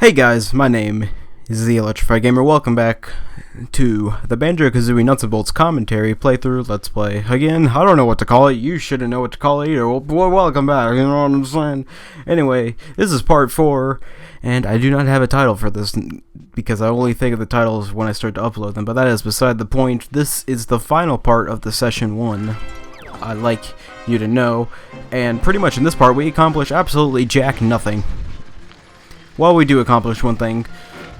Hey guys, my name is the Electrified Gamer. Welcome back to the Banjo Kazooie Nuts and Bolts commentary playthrough. Let's play again. I don't know what to call it. You shouldn't know what to call it either. Well, welcome back. You know what I'm saying? Anyway, this is part 4, and I do not have a title for this because I only think of the titles when I start to upload them. But that is beside the point. This is the final part of the session 1. I'd like you to know, and pretty much in this part we accomplish absolutely jack nothing. Well, we do accomplish one thing.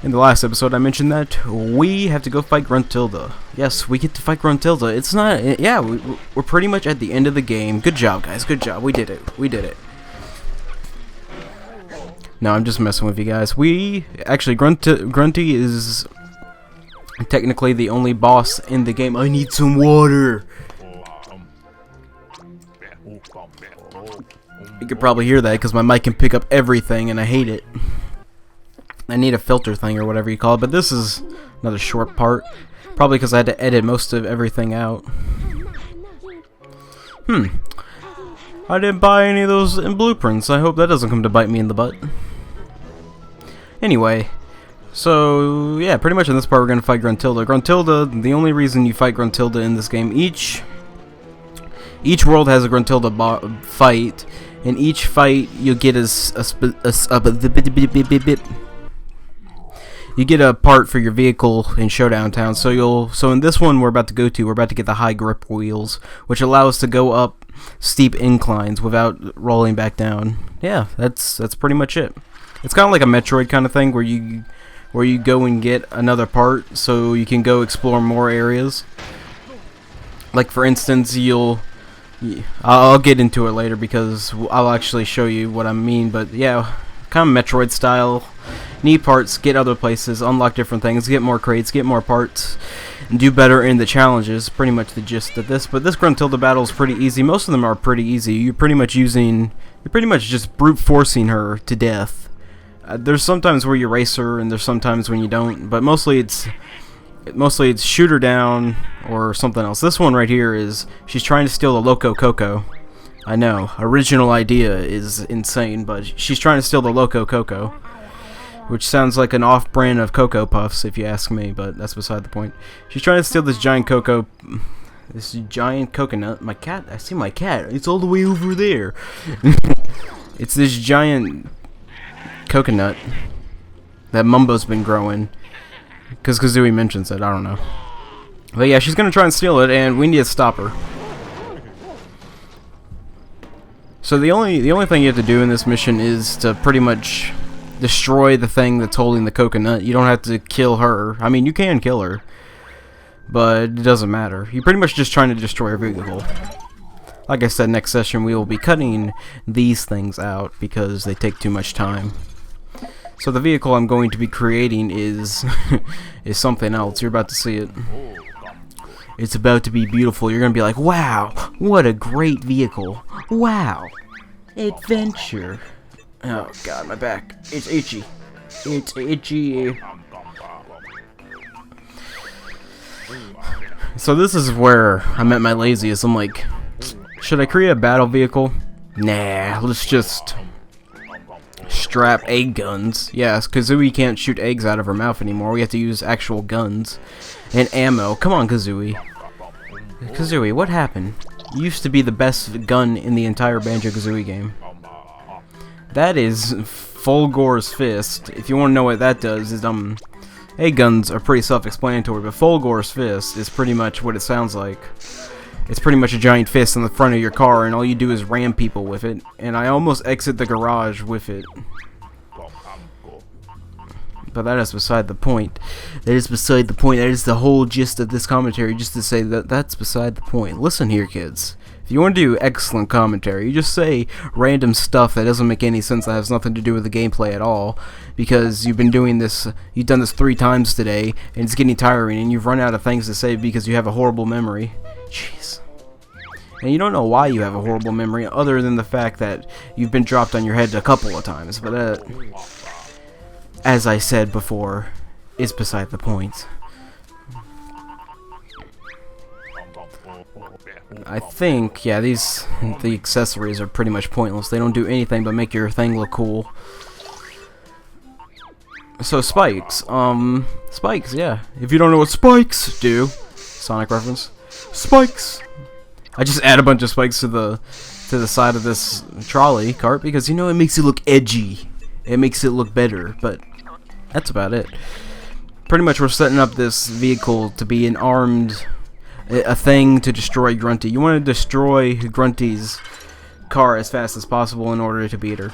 In the last episode, I mentioned that we have to go fight Gruntilda. Yes, we get to fight Gruntilda. It's not... Yeah, we're pretty much at the end of the game. Good job, guys. Good job. We did it. We did it. No, I'm just messing with you guys. Actually, Grunty is technically the only boss in the game. I need some water. You could probably hear that because my mic can pick up everything, and I hate it. I need a filter thing or whatever you call it, but this is another short part. Probably because I had to edit most of everything out. I didn't buy any of those in blueprints. I hope that doesn't come to bite me in the butt. Anyway, so yeah, pretty much in this part we're going to fight Gruntilda. Gruntilda, the only reason you fight Gruntilda in this game, each world has a Gruntilda fight, and each fight you get you get a part for your vehicle in Showdown Town. So in this one we're about to go to, we're about to get the high grip wheels, which allow us to go up steep inclines without rolling back down. Yeah, that's pretty much it. It's kind of like a Metroid kind of thing where you go and get another part so you can go explore more areas. Like for instance, I'll get into it later because I'll actually show you what I mean, but yeah, kind of Metroid style. Need parts, get other places, unlock different things, get more crates, get more parts, and do better in the challenges. Pretty much the gist of this. But this Gruntilda battle is pretty easy. Most of them are pretty easy. You're pretty much just brute forcing her to death. There's sometimes where you race her, and there's sometimes when you don't. But mostly it's shoot her down or something else. This one right here is she's trying to steal the Loco Coco. I know, original idea is insane, but she's trying to steal the Loco Coco, which sounds like an off-brand of Cocoa Puffs, if you ask me, but that's beside the point. She's trying to steal this giant coconut. My cat, I see my cat. It's all the way over there. It's this giant coconut that Mumbo's been growing, because Kazooie mentions it. I don't know. But yeah, she's gonna try and steal it, and we need to stop her. So the only thing you have to do in this mission is to pretty much destroy the thing that's holding the coconut. You don't have to kill her. I mean, you can kill her, but it doesn't matter. You're pretty much just trying to destroy her vehicle. Like I said, next session we will be cutting these things out because they take too much time. So the vehicle I'm going to be creating is is something else. You're about to see it. It's about to be beautiful. You're going to be like, wow, what a great vehicle. Wow. Adventure. Oh god, my back. It's itchy. It's itchy. So this is where I'm at my laziest. I'm like, should I create a battle vehicle? Nah, let's just strap egg guns. Yes, Kazooie can't shoot eggs out of her mouth anymore. We have to use actual guns and ammo. Come on, Kazooie. Kazooie, what happened? You used to be the best gun in the entire Banjo Kazooie game. That is Fulgor's Fist. If you want to know what that does, is egg guns are pretty self-explanatory, but Fulgor's Fist is pretty much what it sounds like. It's pretty much a giant fist in the front of your car, and all you do is ram people with it. And I almost exit the garage with it. But that is beside the point. That is beside the point. That is the whole gist of this commentary, just to say that that's beside the point. Listen here, kids. If you want to do excellent commentary, you just say random stuff that doesn't make any sense, that has nothing to do with the gameplay at all, because you've been doing this, you've done this 3 times today, and it's getting tiring, and you've run out of things to say because you have a horrible memory. Jeez. And you don't know why you have a horrible memory, other than the fact that you've been dropped on your head a couple of times, but as I said before, is beside the point. I think, yeah, the accessories are pretty much pointless. They don't do anything but make your thing look cool. So spikes, spikes, yeah. If you don't know what spikes do, Sonic reference, spikes. I just add a bunch of spikes to the side of this trolley cart because, you know, it makes it look edgy. It makes it look better, but that's about it. Pretty much we're setting up this vehicle to be a thing to destroy Grunty. You want to destroy Grunty's car as fast as possible in order to beat her.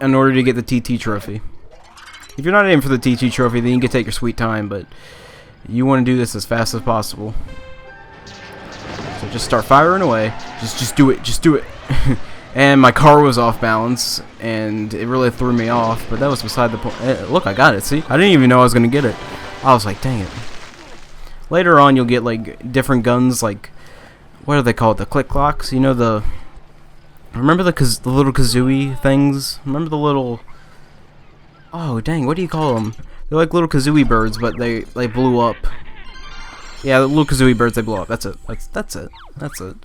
In order to get the TT trophy. If you're not aiming for the TT trophy, then you can take your sweet time, but you want to do this as fast as possible. So just start firing away. Just do it. Just do it. And my car was off balance, and it really threw me off, but that was beside the point. Look, I got it, see? I didn't even know I was going to get it. I was like, dang it. Later on, you'll get, like, different guns, like, what are they called? The click-clocks? You know, remember the little Kazooie things? Remember the little... Oh, dang, what do you call them? They're like little Kazooie birds, but they blew up. Yeah, the little Kazooie birds, they blow up. That's it. That's it.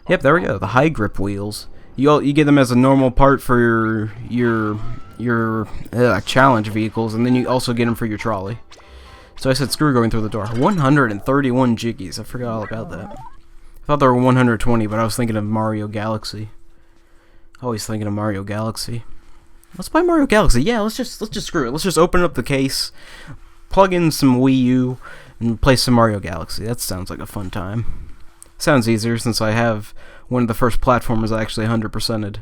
Yep, there we go. The high grip wheels. You get them as a normal part for your challenge vehicles, and then you also get them for your trolley. So I said, screw going through the door. 131 jiggies. I forgot all about that. I thought there were 120, but I was thinking of Mario Galaxy. Always thinking of Mario Galaxy. Let's play Mario Galaxy. Yeah, let's just screw it. Let's just open up the case, plug in some Wii U, and play some Mario Galaxy. That sounds like a fun time. Sounds easier since I have one of the first platformers I actually 100%ed.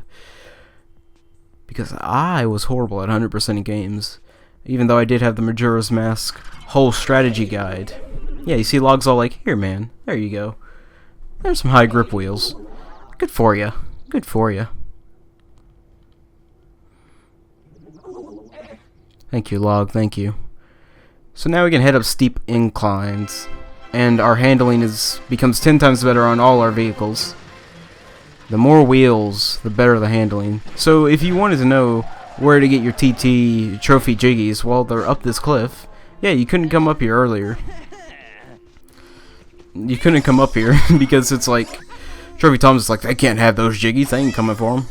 Because I was horrible at 100%ing games. Even though I did have the Majora's Mask whole strategy guide. Yeah, you see Log's all like, here man, there you go. There's some high grip wheels. Good for ya. Good for ya. Thank you, Log, thank you. So now we can head up steep inclines, and our handling becomes 10 times better on all our vehicles. The more wheels, the better the handling. So if you wanted to know where to get your TT trophy jiggies, well, they're up this cliff. Yeah, you couldn't come up here earlier. You couldn't come up here because it's like, Trophy Tom's is like, they can't have those jiggies, they ain't coming for them.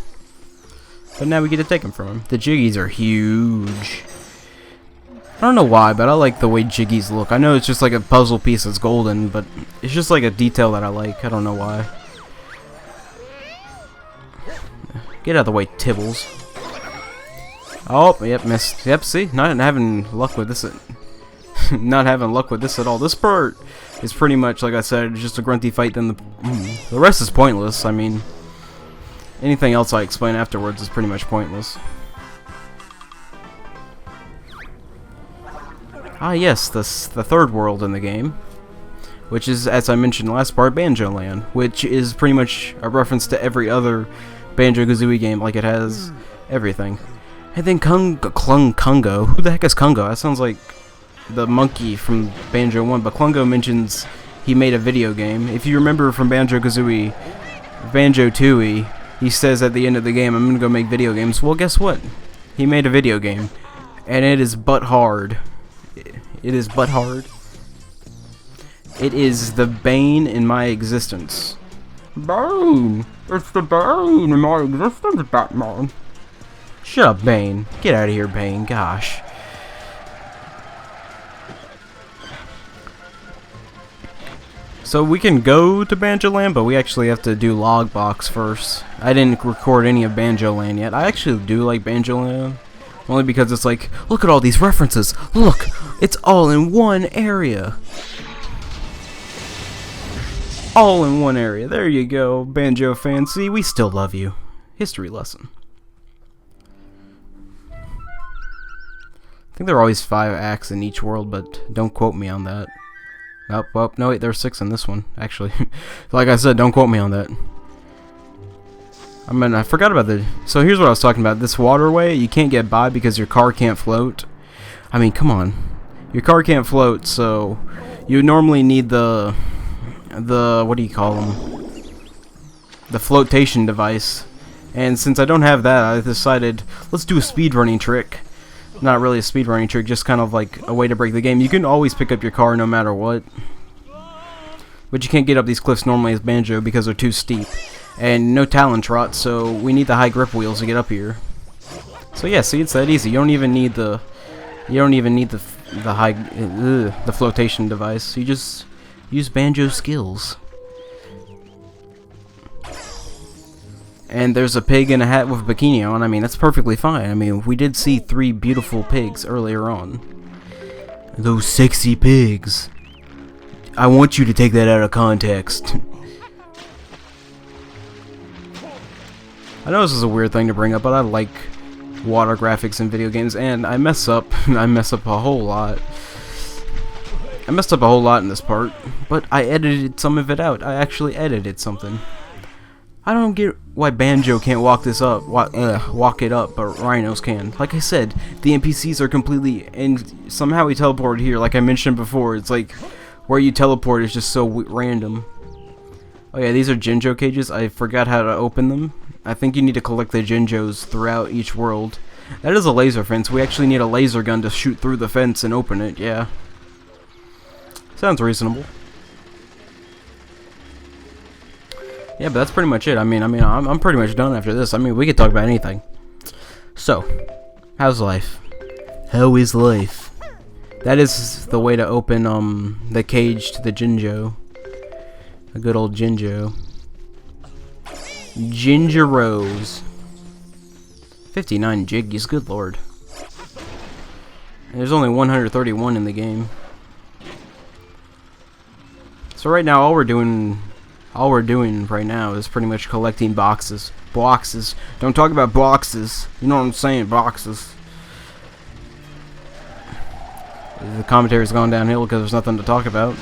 But now we get to take them from him. The jiggies are huge. I don't know why, but I like the way jiggies look. I know it's just like a puzzle piece that's golden, but it's just like a detail that I like. I don't know why. Get out of the way, Tibbles. Oh, yep, missed. Yep, see? Not having luck with this. Not having luck with this at all. This part is pretty much, like I said, just a grunty fight. Then the rest is pointless. I mean, anything else I explain afterwards is pretty much pointless. Ah, yes, the third world in the game, which is, as I mentioned last part, Banjo Land, which is pretty much a reference to every other Banjo Kazooie game. Like, it has everything. And then Kungo. Who the heck is Kungo? That sounds like the monkey from Banjo 1, but Kungo mentions he made a video game. If you remember from Banjo Kazooie, Banjo-Tooie, he says at the end of the game, I'm gonna go make video games. Well, guess what? He made a video game, and it is but hard. It is but hard. It is the bane in my existence. Bane! It's the bane in my existence, Batman. Shut up, Bane. Get out of here, Bane. Gosh. So we can go to Banjo Land, but we actually have to do Logbox first. I didn't record any of Banjo Land yet. I actually do like Banjo Land. Only because it's like, look at all these references. Look, it's all in one area. All in one area. There you go, Banjo fans. See, we still love you. History lesson. I think there are always 5 acts in each world, but don't quote me on that. Oh, well, no, wait, there's 6 in this one, actually. Like I said, don't quote me on that. I mean, I forgot about so here's what I was talking about. This waterway, you can't get by because your car can't float. I mean, come on. Your car can't float, so you normally need the what do you call them? The flotation device. And since I don't have that, I decided, let's do a speedrunning trick. Not really a speedrunning trick, just kind of like a way to break the game. You can always pick up your car no matter what. But you can't get up these cliffs normally as Banjo because they're too steep. And no Talon Trot, so we need the high grip wheels to get up here. So yeah, see, it's that easy. You don't even need the the flotation device. You just use Banjo skills. And there's a pig in a hat with a bikini on. I mean, that's perfectly fine. I mean, we did see 3 beautiful pigs earlier on. Those sexy pigs. I want you to take that out of context. I know this is a weird thing to bring up, but I like water graphics in video games, and I mess up. I mess up a whole lot. I messed up a whole lot in this part, but I edited some of it out. I actually edited something. I don't get why Banjo can't walk this up, walk it up, but Rhinos can. Like I said, the NPCs are completely, and somehow he teleported here. Like I mentioned before, it's like where you teleport is just so random. Oh yeah, these are Jinjo cages. I forgot how to open them. I think you need to collect the Jinjos throughout each world. That is a laser fence. We actually need a laser gun to shoot through the fence and open it. Yeah, sounds reasonable. Yeah, but that's pretty much it. I mean, I'm pretty much done after this. I mean, we could talk about anything. So, how's life? How is life? That is the way to open the cage to the Jinjo. A good old Jinjo. Gingeros. 59 jiggies, good lord. And there's only 131 in the game. So right now, all we're doing right now is pretty much collecting boxes. Boxes. Don't talk about boxes. You know what I'm saying? Boxes. The commentary's gone downhill because there's nothing to talk about.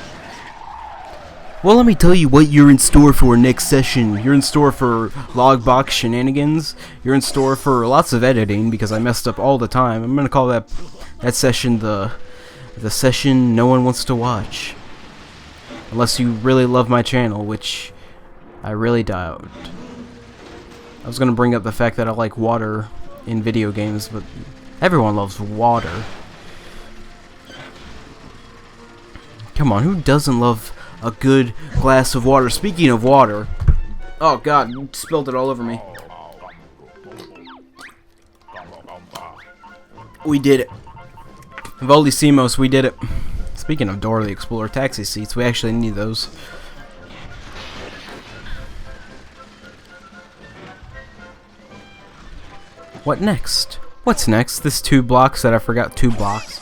Well, let me tell you what you're in store for next session. You're in store for logbox shenanigans. You're in store for lots of editing because I messed up all the time. I'm gonna call that session the session no one wants to watch. Unless you really love my channel, which I really doubt. I was gonna bring up the fact that I like water in video games, but everyone loves water. Come on, who doesn't love a good glass of water? Speaking of water, oh god, you spilled it all over me. We did it. Volissimos, we did it. Speaking of Dora the Explorer taxi seats, we actually need those. What next? What's next? This 2 blocks that I forgot. 2 blocks.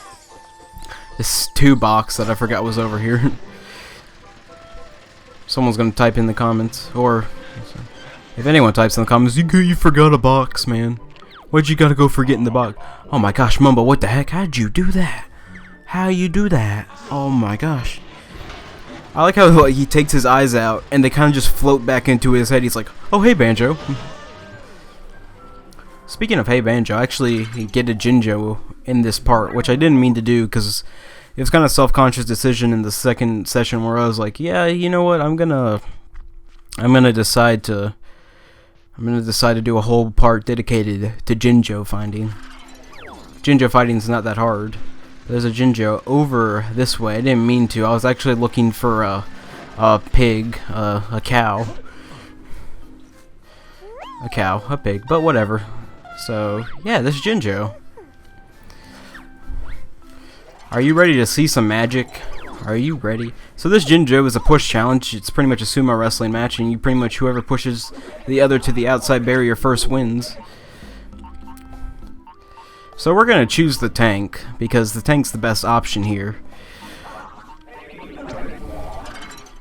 This 2 box that I forgot was over here. Someone's gonna type in the comments, or if anyone types in the comments, you forgot a box, man. Why'd you gotta go forgetting the box? Oh my gosh, Mumbo, what the heck? How'd you do that? How you do that? Oh my gosh. I like how like, he takes his eyes out and they kind of just float back into his head. He's like, oh hey Banjo. Speaking of hey Banjo, I actually get a Jinjo in this part, which I didn't mean to do because it was kind of self-conscious decision in the second session where I was like, yeah, you know what, I'm gonna decide to do a whole part dedicated to Jinjo finding. Jinjo fighting is not that hard. There's a Jinjo over this way. I didn't mean to. I was actually looking for a pig, a cow. A pig, but whatever. So, yeah, this Jinjo. Are you ready to see some magic? Are you ready? So this Jinjo is a push challenge. It's pretty much a sumo wrestling match, and you pretty much whoever pushes the other to the outside barrier first wins. So we're gonna choose the tank because the tank's the best option here.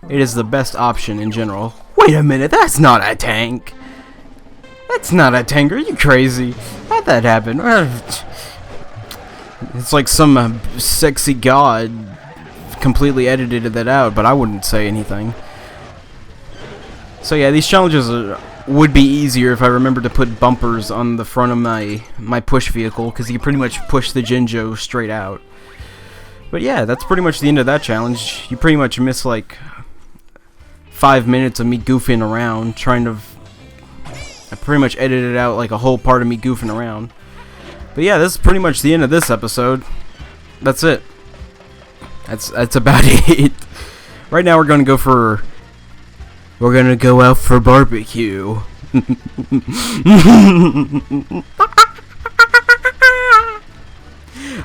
It is the best option in general. Wait a minute, that's not a tank. That's not a tank. Are you crazy? How'd that happen? It's like some sexy god completely edited that out, but I wouldn't say anything. So yeah, these challenges would be easier if I remembered to put bumpers on the front of my push vehicle, because you pretty much push the Jinjo straight out. But yeah, that's pretty much the end of that challenge. You pretty much miss like 5 minutes of me goofing around, I pretty much edited out like a whole part of me goofing around. But yeah, this is pretty much the end of this episode. That's it. That's about it. Right now we're gonna go out for barbecue.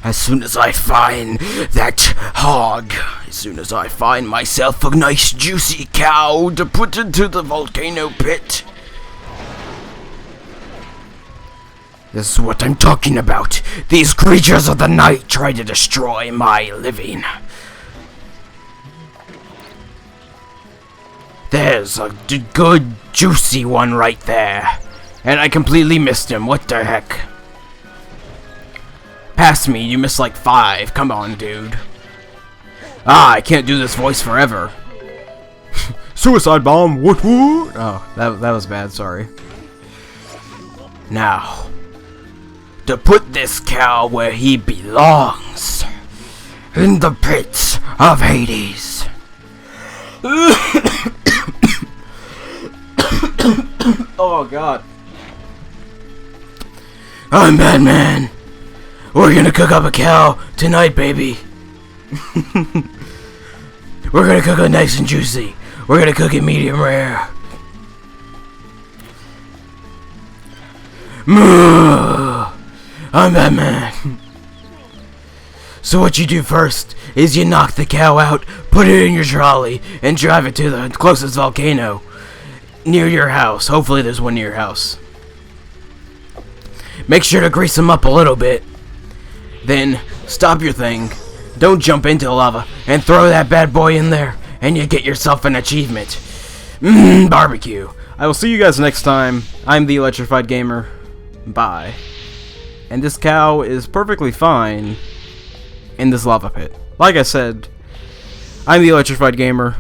as soon as I find that hog. As soon as I find myself a nice juicy cow to put into the volcano pit. This is what I'm talking about. These creatures of the night try to destroy my living. There's a good juicy one right there. And I completely missed him. What the heck? Pass me, you missed like 5. Come on, dude. Ah, I can't do this voice forever. Suicide bomb, what? Oh, that was bad, sorry. Now, to put this cow where he belongs. In the pits of Hades. Oh, God. I'm Batman. We're gonna cook up a cow tonight, baby. We're gonna cook it nice and juicy. We're gonna cook it medium rare. I'm Batman. So what you do first is you knock the cow out, put it in your trolley, and drive it to the closest volcano near your house. Hopefully there's one near your house. Make sure to grease them up a little bit. Then stop your thing. Don't jump into the lava and throw that bad boy in there, and you get yourself an achievement. Barbecue. I will see you guys next time. I'm the Electrified Gamer. Bye. And this cow is perfectly fine in this lava pit. Like I said, I'm the Electrified Gamer,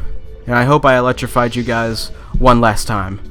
and I hope I electrified you guys one last time.